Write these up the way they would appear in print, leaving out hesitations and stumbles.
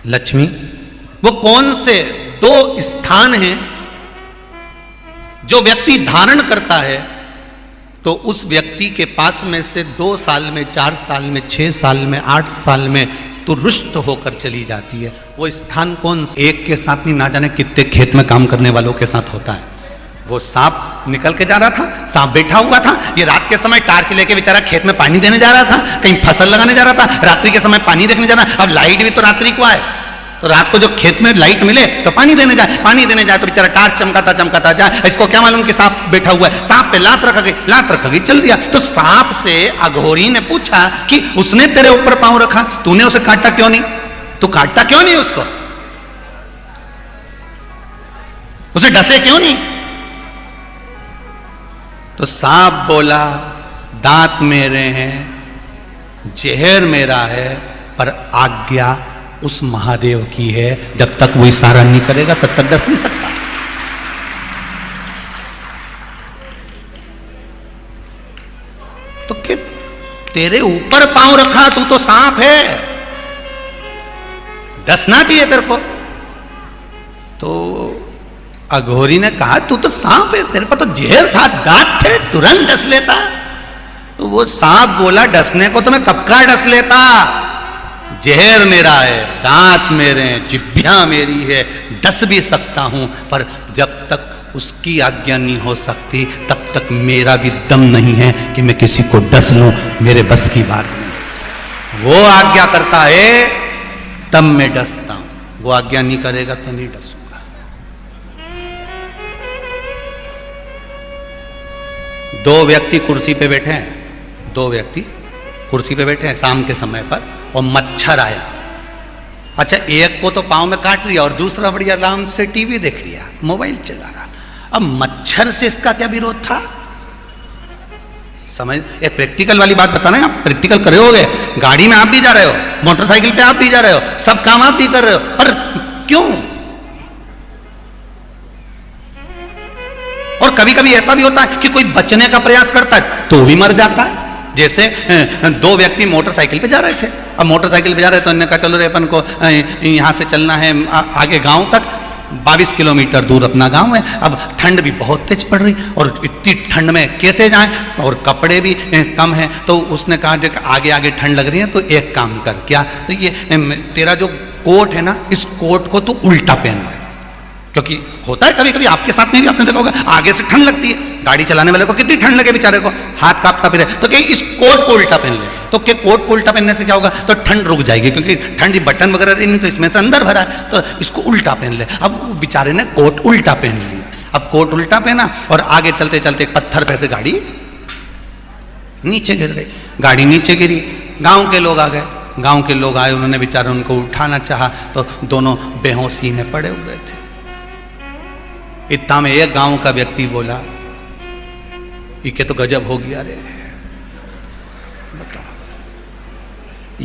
लक्ष्मी, वो कौन से 2 स्थान हैं जो व्यक्ति धारण करता है तो उस व्यक्ति के पास में से 2 साल में, 4 साल में, 6 साल में, 8 साल में तो रुष्ट होकर चली जाती है? वो स्थान कौन? एक के साथ नहीं, ना जाने कितने खेत में काम करने वालों के साथ होता है। वो सांप निकल के जा रहा था, सांप बैठा हुआ था, ये रात के समय टार्च लेके बेचारा खेत में पानी देने जा रहा था, कहीं फसल लगाने जा रहा था, रात्रि के समय पानी देखने जा रहा। अब लाइट भी तो रात्रि को आए, तो रात को जो खेत में लाइट मिले तो पानी देने जाए तो बेचारा टार्च चमकाता जाए। इसको क्या मालूम कि सांप बैठा हुआ है, सांप पे लात रखा गई, चल दिया। तो सांप से अघोरी ने पूछा कि उसने तेरे ऊपर पांव रखा, तूने उसे काटा क्यों नहीं? तू काटता क्यों नहीं उसको? उसे डसे क्यों नहीं? तो सांप बोला, दांत मेरे हैं, जहर मेरा है, पर आज्ञा उस महादेव की है। जब तक वो इशारा नहीं करेगा तब तक डस नहीं सकता। तो कि तेरे ऊपर पांव रखा, तू तो सांप है, डसना चाहिए तेरे को। तो अघोरी ने कहा तू तो सांप है, तेरे पर तो जहर था, दांत थे, तुरंत डस लेता। तो वो सांप बोला, डसने को तो मैं कब का डस लेता, जहर मेरा है, दांत मेरे हैं, जिह्वा मेरी है, डस भी सकता हूं, पर जब तक उसकी आज्ञा नहीं हो सकती तब तक मेरा भी दम नहीं है कि मैं किसी को डस लूं, मेरे बस की बात नहीं। वो आज्ञा करता है तब मैं डसता हूं, वो आज्ञा नहीं करेगा तो नहीं डसूंगा। दो व्यक्ति कुर्सी पे बैठे हैं, 2 व्यक्ति कुर्सी पे बैठे हैं शाम के समय पर, और मच्छर आया। अच्छा, एक को तो पांव में काट लिया और दूसरा बढ़िया आराम से टीवी देख लिया, मोबाइल चला रहा। अब मच्छर से इसका क्या विरोध था? समझ, एक प्रैक्टिकल वाली बात बताना है, आप प्रैक्टिकल करे होगे, गाड़ी में आप भी जा रहे हो, मोटरसाइकिल पे आप भी जा रहे हो, सब काम आप भी कर रहे हो, पर क्यों? और कभी कभी ऐसा भी होता है कि कोई बचने का प्रयास करता है तो भी मर जाता है। जैसे 2 व्यक्ति मोटरसाइकिल पे जा रहे थे, अब मोटरसाइकिल पे जा रहे थे तो इन्होंने कहा चलो रे अपन को यहाँ से चलना है आगे गांव तक, 22 किलोमीटर दूर अपना गांव है। अब ठंड भी बहुत तेज पड़ रही और इतनी ठंड में कैसे जाएं, और कपड़े भी कम हैं। तो उसने कहा कि आगे आगे ठंड लग रही है तो एक काम कर, क्या, तो ये तेरा जो कोट है ना, इस कोट को तू उल्टा पहन ले, क्योंकि होता है कभी कभी आपके साथ में भी, आपने देखा होगा, आगे से ठंड लगती है, गाड़ी चलाने वाले को कितनी ठंड लगे बेचारे को, हाथ कांपता फिरे, तो क्या इस कोट को उल्टा पहन ले। तो क्या कोट को उल्टा पहनने से क्या होगा, तो ठंड रुक जाएगी, क्योंकि ठंड बटन वगैरह नहीं तो इसमें से अंदर भरा है, तो इसको उल्टा पहन ले। अब बेचारे ने कोट उल्टा पहन लिया, अब कोट उल्टा पहना और आगे चलते चलते एक पत्थर पे से गाड़ी नीचे गिर गई, गाड़ी नीचे गिरी, गाँव के लोग आ गए, गाँव के लोग आए, उन्होंने बेचारे उनको उठाना चाहा तो दोनों बेहोशी में पड़े हुए थे। इतना में एक गांव का व्यक्ति बोला, ये तो गजब हो गया रे, बताओ,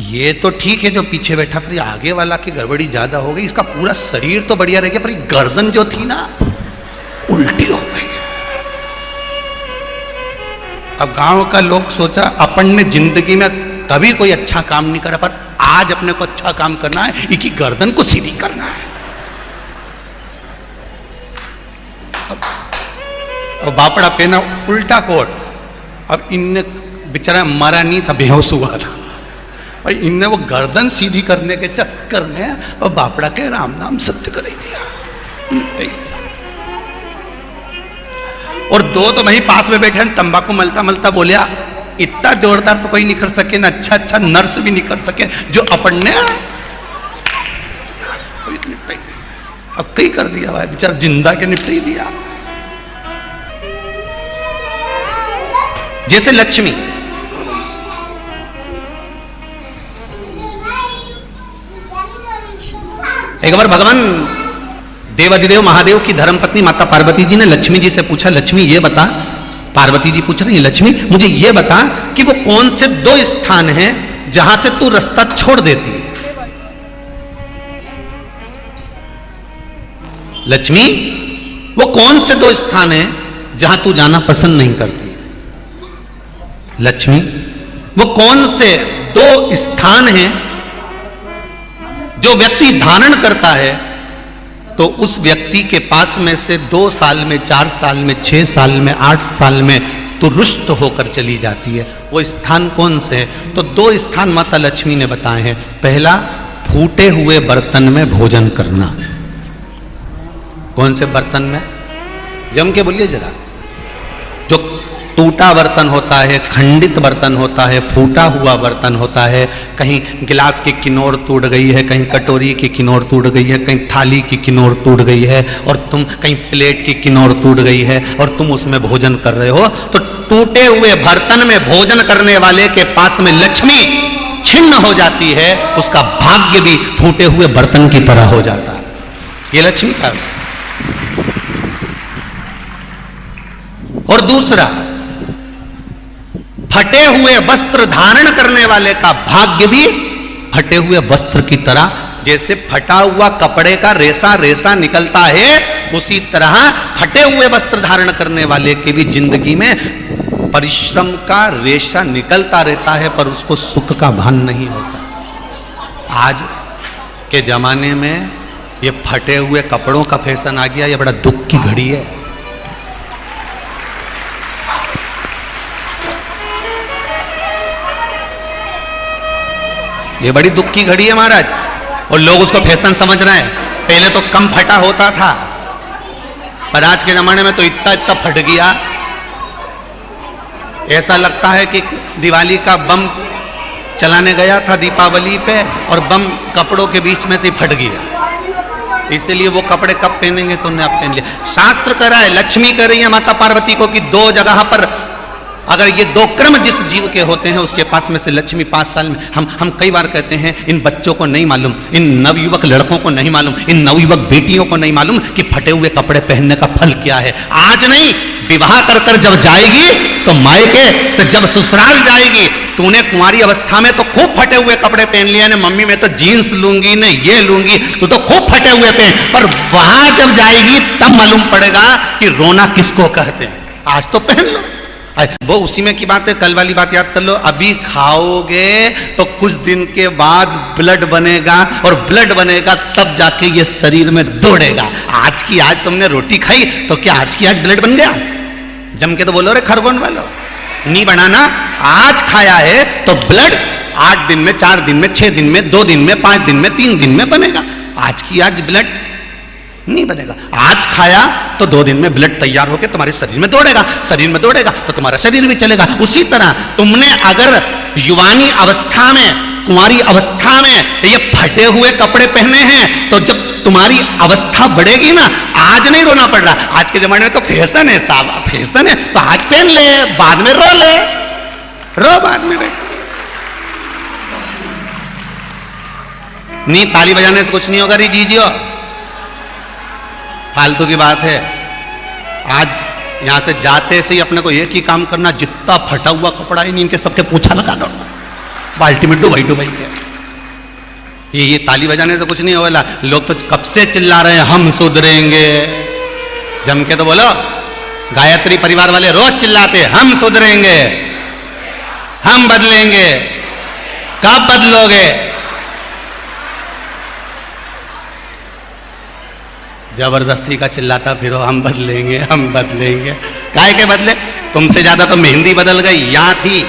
ये तो ठीक है जो पीछे बैठा, पर आगे वाला की गड़बड़ी ज्यादा हो गई, इसका पूरा शरीर तो बढ़िया रह गया पर गर्दन जो थी ना उल्टी हो गई। अब गांव का लोग सोचा अपन ने जिंदगी में कभी कोई अच्छा काम नहीं करा, पर आज अपने को अच्छा काम करना है, इनकी गर्दन को सीधी करना है। और बापड़ा पहना उल्टा कोट, अब इनने बेचारा मरा नहीं था, बेहोश हुआ था, और इनने वो गर्दन सीधी करने के चक्कर में और बापड़ा के राम नाम सत्य कर दिया। और 2 तो वहीं पास में बैठे तंबाकू मलता मलता बोलिया, इतना जोरदार तो कोई नहीं कर सके, ना अच्छा नर्स भी नहीं कर सके जो अपन ने अब कई कर दिया भाई, बेचारा जिंदा के निपट ही दिया। जैसे लक्ष्मी, एक बार भगवान देवाधिदेव महादेव की धर्मपत्नी माता पार्वती जी ने लक्ष्मी जी से पूछा, लक्ष्मी ये बता, पार्वती जी पूछ रही है, लक्ष्मी मुझे ये बता कि वो कौन से 2 स्थान हैं जहां से तू रास्ता छोड़ देती है। लक्ष्मी, वो कौन से 2 स्थान हैं जहां तू जाना पसंद नहीं करती? लक्ष्मी, वो कौन से 2 स्थान हैं जो व्यक्ति धारण करता है तो उस व्यक्ति के पास में से 2 साल में, 4 साल में, 6 साल में, 8 साल में तुरुष्ट होकर चली जाती है। वो स्थान कौन से है? तो 2 स्थान माता लक्ष्मी ने बताए हैं। पहला, फूटे हुए बर्तन में भोजन करना। कौन से बर्तन में? जम के बोलिए जरा। जो टूटा बर्तन होता है, खंडित बर्तन होता है, फूटा हुआ बर्तन होता है, कहीं गिलास की किनोर टूट गई है, कहीं कटोरी की किनोर टूट गई है, कहीं थाली की किनोर टूट गई है, और तुम कहीं प्लेट की किनोर टूट गई है और तुम उसमें भोजन कर रहे हो, तो टूटे हुए बर्तन में भोजन करने वाले के पास में लक्ष्मी छिन्न हो जाती है, उसका भाग्य भी फूटे हुए बर्तन की तरह हो जाता है। ये लक्ष्मी का। और दूसरा, फटे हुए वस्त्र धारण करने वाले का भाग्य भी फटे हुए वस्त्र की तरह, जैसे फटा हुआ कपड़े का रेसा रेसा निकलता है, उसी तरह फटे हुए वस्त्र धारण करने वाले की भी जिंदगी में परिश्रम का रेशा निकलता रहता है, पर उसको सुख का भान नहीं होता। आज के जमाने में ये फटे हुए कपड़ों का फैशन आ गया, ये बड़ा दुख की घड़ी है। ये बड़ी दुख की घड़ी है महाराज, और लोग उसको फैशन समझ रहे हैं। पहले तो कम फटा होता था, पर आज के जमाने में तो इतना इतना फट गया, ऐसा लगता है कि दिवाली का बम चलाने गया था दीपावली पे, और बम कपड़ों के बीच में से फट गया। इसलिए वो कपड़े कब पहनेंगे, तुमने अब पहन लिया। शास्त्र कह रहा है, लक्ष्मी कह रही है माता पार्वती को कि 2 जगह पर अगर ये 2 क्रम जिस जीव के होते हैं उसके पास में से लक्ष्मी 5 साल में, हम कई बार कहते हैं इन बच्चों को नहीं मालूम, इन नवयुवक लड़कों को नहीं मालूम, इन नवयुवक बेटियों को नहीं मालूम कि फटे हुए कपड़े पहनने का फल क्या है। आज नहीं, विवाह कर कर जब जाएगी तो मायके से जब ससुराल जाएगी, तूने कुंवारी अवस्था में तो खूब फटे हुए कपड़े पहन लिए ना, मम्मी मैं तो जीन्स लूंगी ना ये लूंगी, तू तो खूब फटे हुए पहन, पर वहां जब जाएगी तब मालूम पड़ेगा कि रोना किसको कहते हैं। आज तो पहन लो, वो उसी में की बात है। कल वाली बात याद कर लो, अभी खाओगे तो कुछ दिन के बाद ब्लड बनेगा, और ब्लड बनेगा तब जाके ये शरीर में दौड़ेगा। आज की आज तुमने रोटी खाई तो क्या आज की आज ब्लड बन गया? जम के तो बोलो रे खरगोन वालों, नहीं बनाना। आज खाया है तो ब्लड 8 दिन में, 4 दिन में, 6 दिन में, 2 दिन में, 5 दिन में, 3 दिन में बनेगा। आज की आज ब्लड नहीं बनेगा। आज खाया तो 2 दिन में ब्लड तैयार होकर तुम्हारे शरीर में दौड़ेगा, शरीर में दौड़ेगा तो तुम्हारा शरीर भी चलेगा। उसी तरह तुमने अगर युवानी अवस्था में, कुंवारी अवस्था में ये फटे हुए कपड़े पहने हैं, तो जब तुम्हारी अवस्था बढ़ेगी ना, आज नहीं रोना पड़ रहा। आज के जमाने में तो फैशन है साहब, फैशन है तो आज पहन ले, बाद में रो ले, रो बाद में बैठ। नहीं, ताली बजाने से कुछ नहीं होगा री जीजियो, फालतू की बात है। आज यहां से जाते से ही अपने को एक ही काम करना, जितना फटा हुआ कपड़ा है इनके सबके पूछा लगा दो, बाल्टी में डुबाई डुबाई के। ये ताली बजाने से कुछ नहीं होगा। लोग तो कब से चिल्ला रहे हैं हम सुधरेंगे, जम के तो बोलो। गायत्री परिवार वाले रोज चिल्लाते हम सुधरेंगे, हम बदलेंगे। कब बदलोगे? जबरदस्ती का चिल्लाता फिरो हम बदलेंगे, हम बदलेंगे। काहे के बदले? तुमसे ज्यादा तो मेहंदी बदल गई, यहां थी।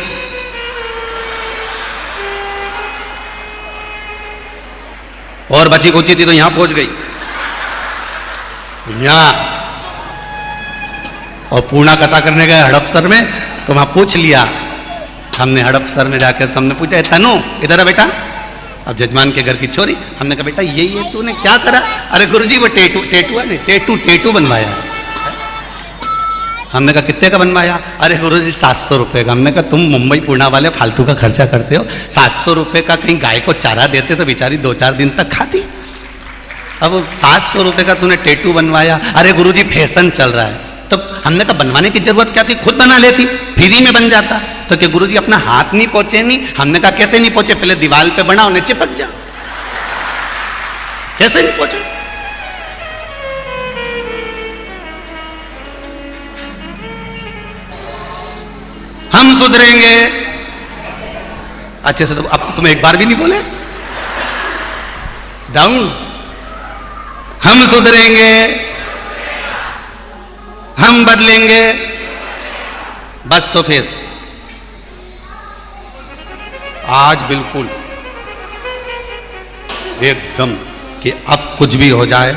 और बची कुची थी तो यहां पहुंच गई, यहां। और पूर्णा कथा करने गए हड़पसर में, तो वहां पूछ लिया हमने, हड़पसर में जाकर हमने पूछा तनु इधर आ बेटा। अब जजमान के घर की छोरी, हमने कहा बेटा ये तूने क्या करा? अरे गुरुजी वो टेटू नहीं, टेटू बनवाया। हमने कहा कितने का बनवाया? अरे गुरुजी 700 रुपये का। हमने कहा तुम मुंबई पूर्णा वाले फालतू का खर्चा करते हो, 700 रुपये का कहीं गाय को चारा देते तो बेचारी 2-4 दिन तक खाती। अब 700 रुपये का तूने टेटू बनवाया। अरे गुरुजी फैशन चल रहा है। तो हमने कहा बनवाने की जरूरत क्या थी, खुद बना लेती, फ्री में बन जाता। तो क्या गुरुजी अपना हाथ नहीं पहुंचे? नहीं। हमने कहा कैसे नहीं पहुंचे? पहले दीवार पे बना, उन्हें चिपक जा। कैसे नहीं पहुंचे? हम सुधरेंगे। अच्छे से तो अब तो तुम एक बार भी नहीं बोले। डाउन। हम सुधरेंगे, हम बदलेंगे, बस तो फिर आज बिल्कुल एकदम कि अब कुछ भी हो जाए,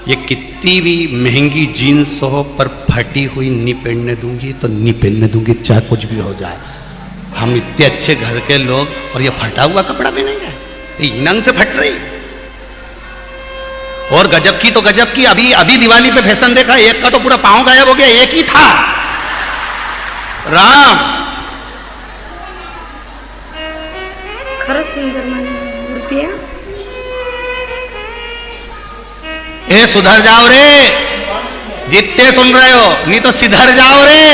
ये कितनी भी महंगी जीन्स हो पर फटी हुई नहीं पहनने दूंगी तो नहीं पहनने दूंगी, चाहे कुछ भी हो जाए। हम इतने अच्छे घर के लोग और ये फटा हुआ कपड़ा पहनेंगे, ये नंग से फट रही। और गजब की तो गजब की, अभी अभी दिवाली पे फैशन देखा, एक का तो पूरा पांव गायब हो गया, एक ही था। राम खरंच सुंदर मूर्ती आहे। ए सुधर जाओ रे, जितने सुन रहे हो, नहीं तो सिधर जाओ रे।